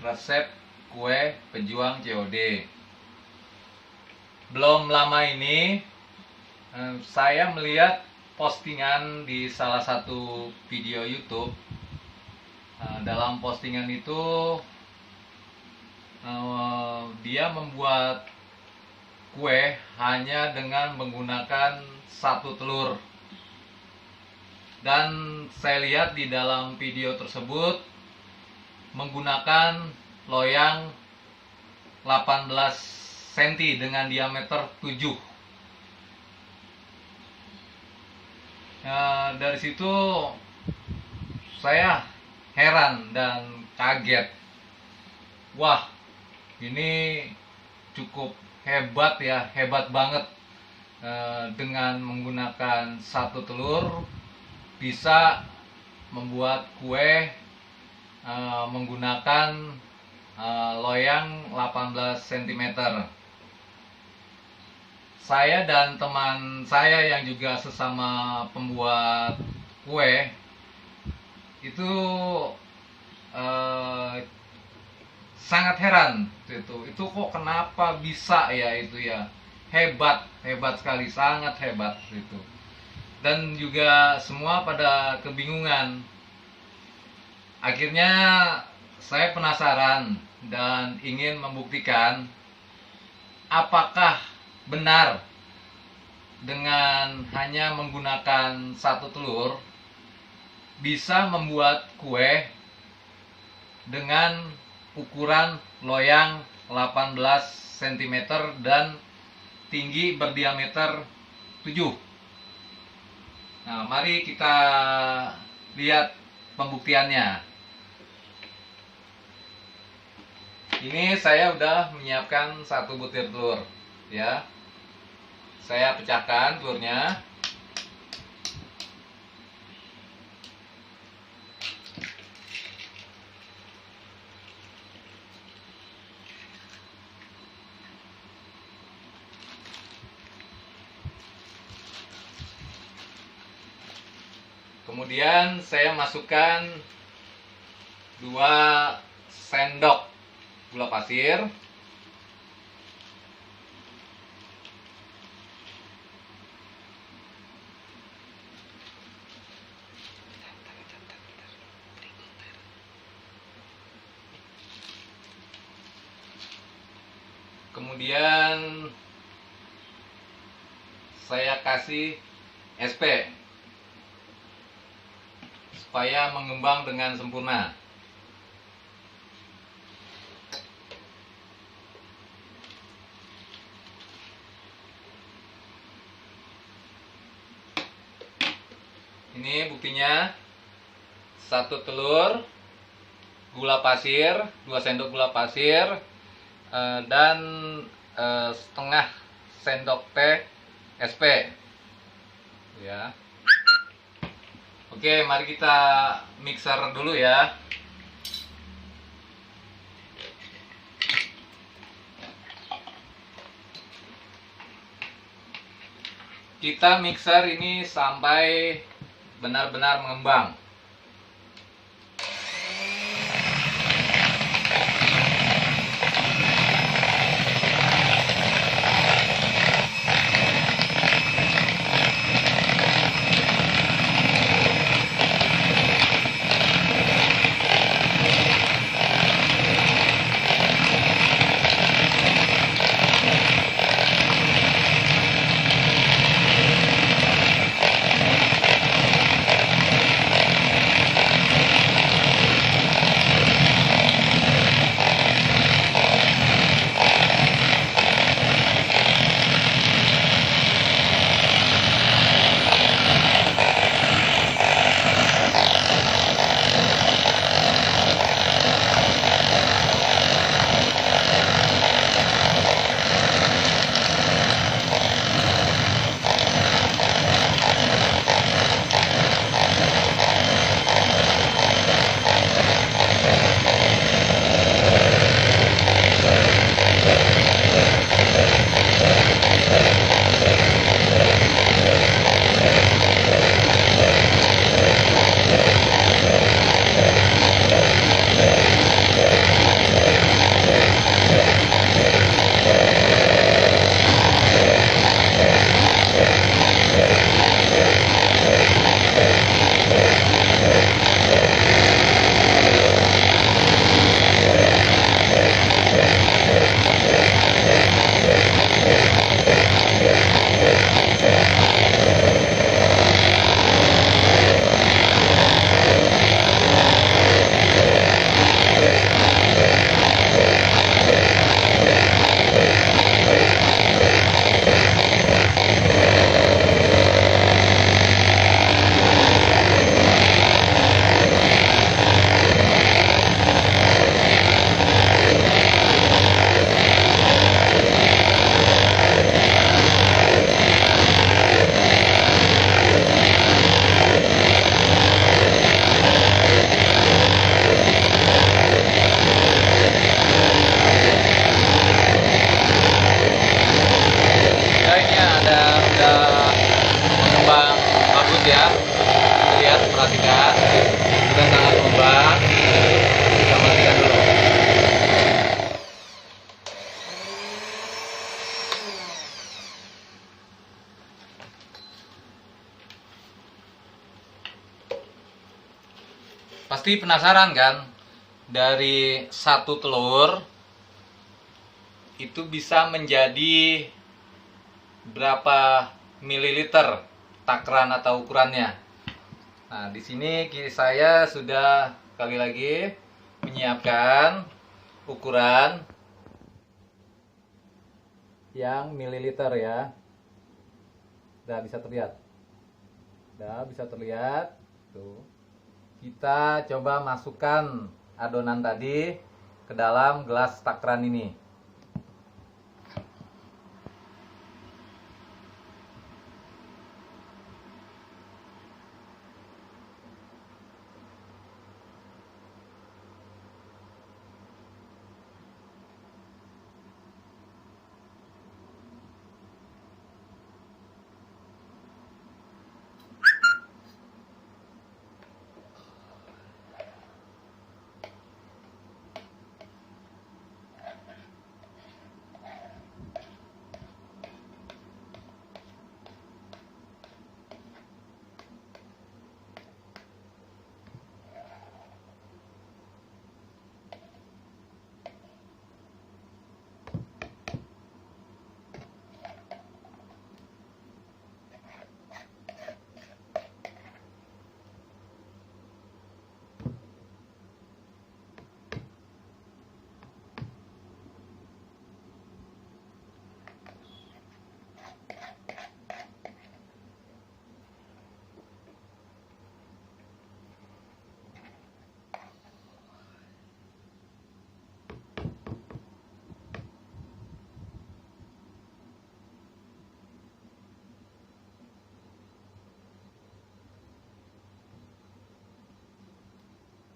resep kue pejuang COD. Belum lama ini saya melihat postingan di salah satu video YouTube. Dalam postingan itu dia membuat kue hanya dengan menggunakan satu telur. Dan saya lihat di dalam video tersebut menggunakan loyang 18 cm dengan diameter 7. Dari situ saya heran dan kaget. Wah, ini cukup hebat ya, hebat banget. Dengan menggunakan satu telur bisa membuat kue menggunakan loyang 18 cm. Saya dan teman saya yang juga sesama pembuat kue itu sangat heran. Itu kok kenapa bisa ya, itu ya hebat sekali, sangat hebat itu. Dan juga semua pada kebingungan. Akhirnya saya penasaran dan ingin membuktikan apakah benar dengan hanya menggunakan satu telur bisa membuat kue dengan ukuran loyang 18 cm dan tinggi berdiameter 7. Nah, mari kita lihat pembuktiannya. Ini saya udah menyiapkan satu butir telur, ya. Saya pecahkan telurnya. Kemudian saya masukkan 2 sendok gula pasir. Kemudian saya kasih SP supaya mengembang dengan sempurna. Ini buktinya, 1 telur, gula pasir, 2 sendok gula pasir, dan setengah sendok teh SP, ya. Oke, mari kita mixer dulu ya. Kita mixer ini sampai benar-benar mengembang. lihat, perhatikan, sudah sangat lembab. Kita matikan dulu. Pasti penasaran kan, dari satu telur itu bisa menjadi berapa mililiter takaran atau ukurannya. Nah, di sini saya sudah kali lagi menyiapkan ukuran yang mililiter ya. Udah bisa terlihat. Udah bisa terlihat. Tuh. Kita coba masukkan adonan tadi ke dalam gelas takaran ini.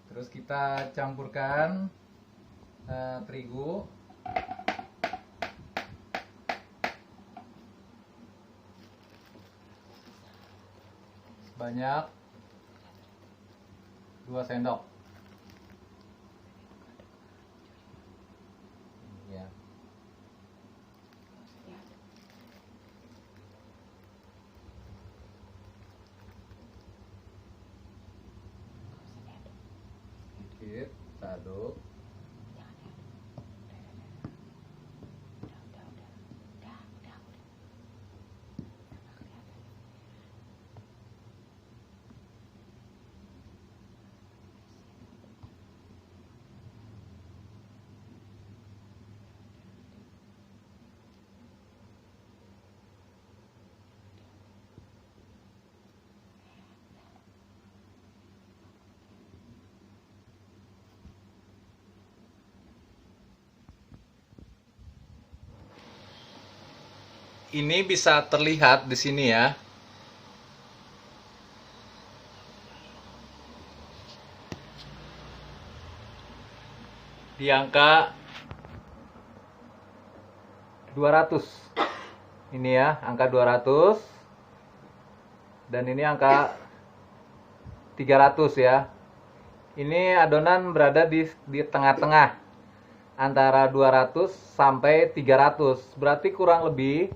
Terus kita campurkan terigu. Sebanyak 2 sendok. Ya. Sedikit, kita aduk. Ini bisa terlihat di sini ya. Di angka 200. Ini ya, angka 200. Dan ini angka 300 ya. Ini adonan berada di tengah-tengah antara 200 sampai 300. Berarti kurang lebih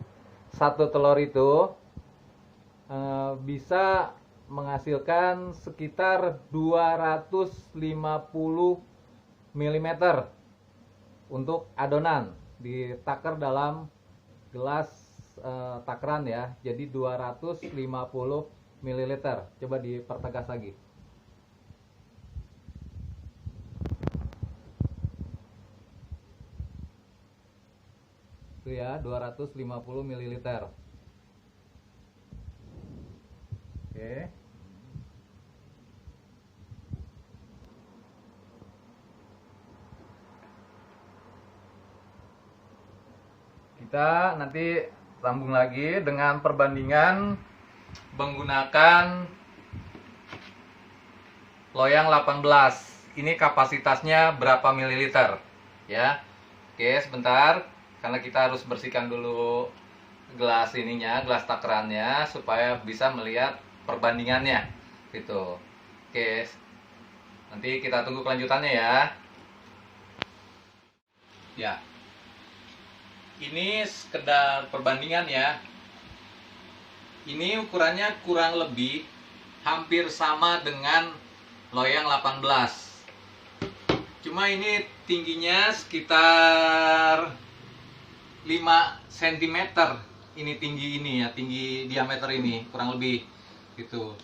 satu telur itu bisa menghasilkan sekitar 250 mm untuk adonan ditakar dalam gelas takaran ya. Jadi 250 ml. Coba dipertegas lagi. Itu ya, 250 ml. Oke. Kita nanti sambung lagi dengan perbandingan menggunakan loyang 18. Ini kapasitasnya berapa mililiter ya. Oke, sebentar. Karena kita harus bersihkan dulu gelas ininya, gelas takarannya supaya bisa melihat perbandingannya. gitu. Oke, nanti kita tunggu kelanjutannya ya. Ya, ini sekedar perbandingan ya. Ini ukurannya kurang lebih hampir sama dengan loyang 18. Cuma ini tingginya sekitar 5 cm. Ini tinggi ini ya, tinggi diameter ini kurang lebih gitu.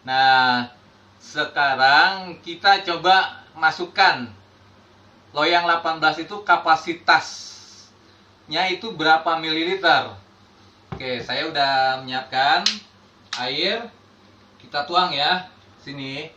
Nah, sekarang kita coba masukkan loyang 18 itu kapasitasnya itu berapa mililiter. Oke, saya udah menyiapkan air. Kita tuang ya sini.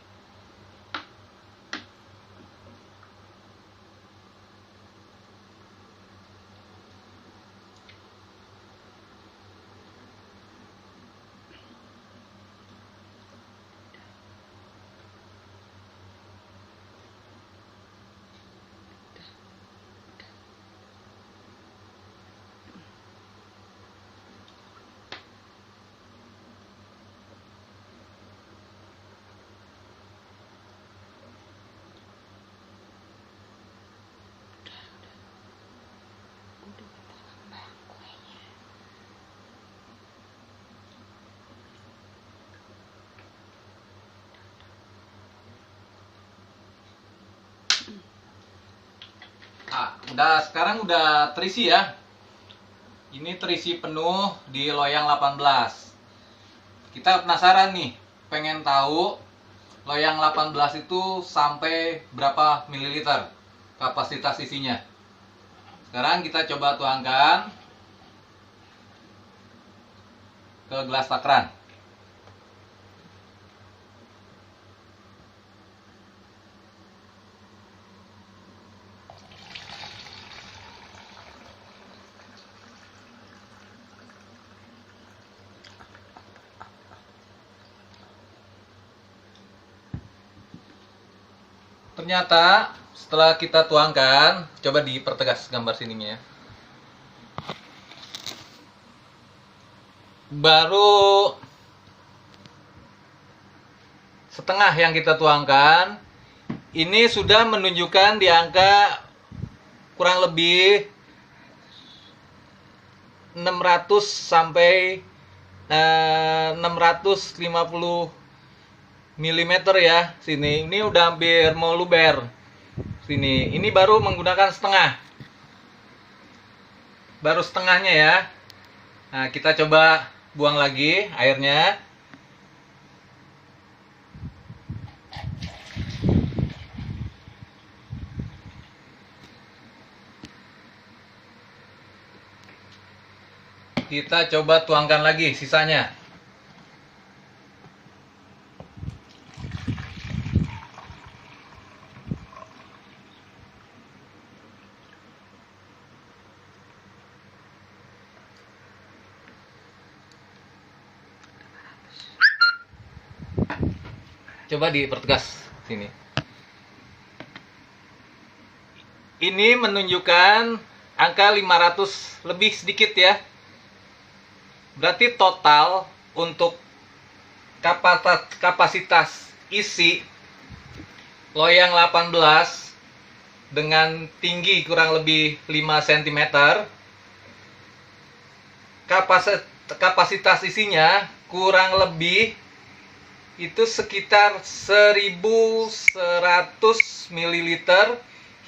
Sekarang udah terisi ya. Ini terisi penuh di loyang 18. Kita penasaran nih, pengen tahu loyang 18 itu sampai berapa mililiter kapasitas isinya. Sekarang kita coba tuangkan ke gelas takaran. Ternyata setelah kita tuangkan, coba dipertegas gambar sininya ya. Baru setengah yang kita tuangkan, ini sudah menunjukkan di angka kurang lebih 600 sampai 650 mm ya. Sini ini udah hampir mau luber. Sini ini baru menggunakan setengah, baru setengahnya ya. Nah, kita coba buang lagi airnya. Kita coba tuangkan lagi sisanya. Coba dipertegas sini. Ini menunjukkan angka 500 lebih sedikit ya. Berarti total untuk kapasitas isi loyang 18 dengan tinggi kurang lebih 5 cm, kapasitas isinya kurang lebih itu sekitar 1100 ml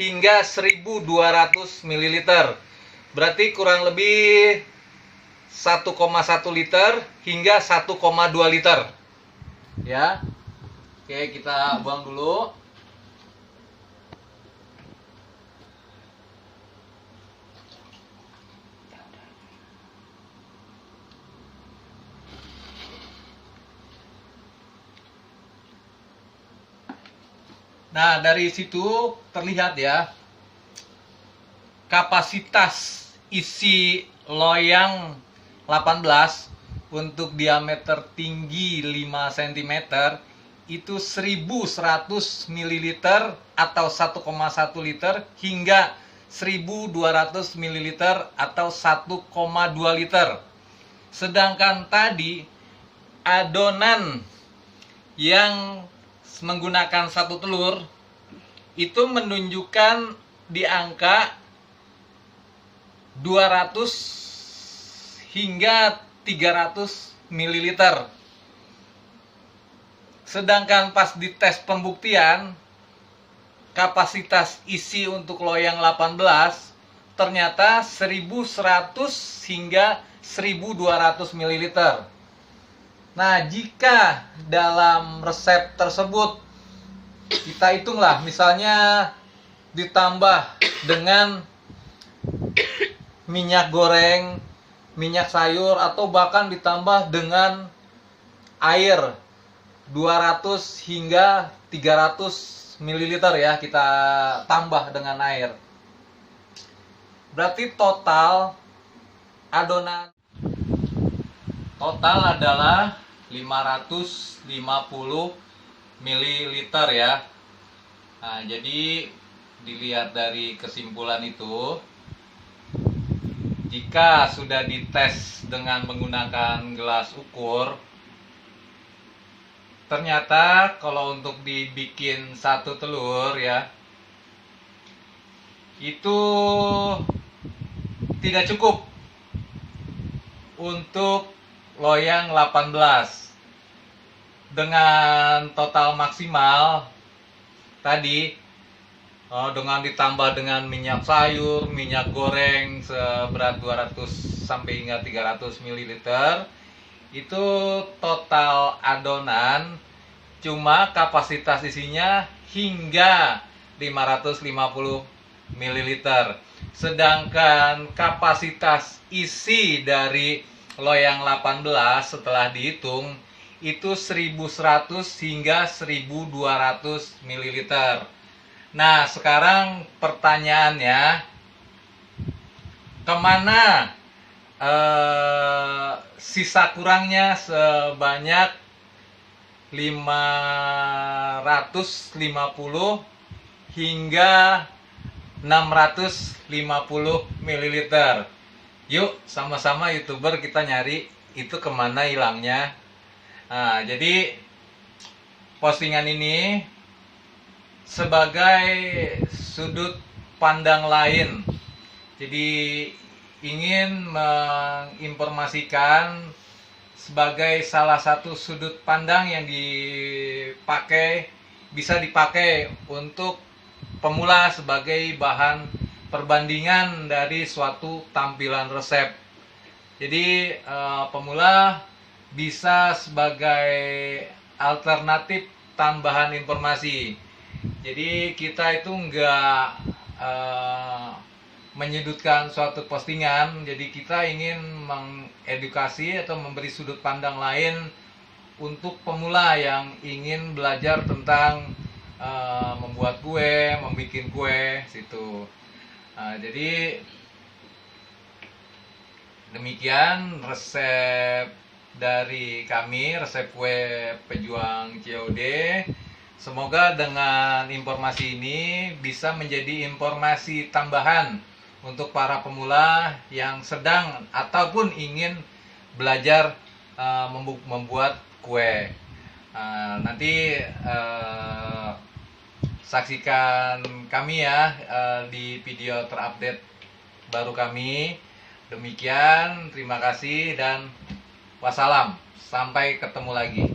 hingga 1200 ml. Berarti kurang lebih 1,1 liter hingga 1,2 liter. Ya. Oke, kita buang dulu. Nah, dari situ terlihat ya, kapasitas isi loyang 18 untuk diameter tinggi 5 cm itu 1100 ml atau 1,1 liter hingga 1200 ml atau 1,2 liter. Sedangkan tadi adonan yang menggunakan satu telur itu menunjukkan di angka 200 hingga 300 ml. Sedangkan pas di tes pembuktian, kapasitas isi untuk loyang 18 ternyata 1100 hingga 1200 ml. Nah, jika dalam resep tersebut kita hitunglah, misalnya ditambah dengan minyak goreng, minyak sayur, atau bahkan ditambah dengan air 200 hingga 300 ml ya, kita tambah dengan air. Berarti total adonan total adalah 550 ml ya. Nah, jadi dilihat dari kesimpulan itu, jika sudah dites dengan menggunakan gelas ukur, ternyata kalau untuk dibikin satu telur ya, itu tidak cukup untuk loyang 18. Dengan total maksimal tadi, dengan ditambah dengan minyak sayur, minyak goreng seberat 200 sampai hingga 300 ml, itu total adonan cuma kapasitas isinya hingga 550 ml. Sedangkan kapasitas isi dari loyang 18 setelah dihitung itu 1100 hingga 1200 ml. Nah, sekarang pertanyaannya, kemana sisa kurangnya sebanyak 550 hingga 650 ml. Yuk, sama-sama YouTuber kita nyari itu kemana hilangnya. Nah, jadi postingan ini sebagai sudut pandang lain. Jadi ingin menginformasikan sebagai salah satu sudut pandang yang bisa dipakai untuk pemula sebagai bahan perbandingan dari suatu tampilan resep. Jadi pemula bisa sebagai alternatif tambahan informasi. Jadi kita itu enggak menyudutkan suatu postingan, jadi kita ingin mengedukasi atau memberi sudut pandang lain untuk pemula yang ingin belajar tentang membuat kue, membuat kue situ. Jadi demikian resep dari kami, resep kue pejuang COD. Semoga dengan informasi ini bisa menjadi informasi tambahan untuk para pemula yang sedang ataupun ingin belajar membuat kue. Nanti saksikan kami ya di video terupdate baru kami. Demikian, terima kasih dan wassalam. Sampai ketemu lagi.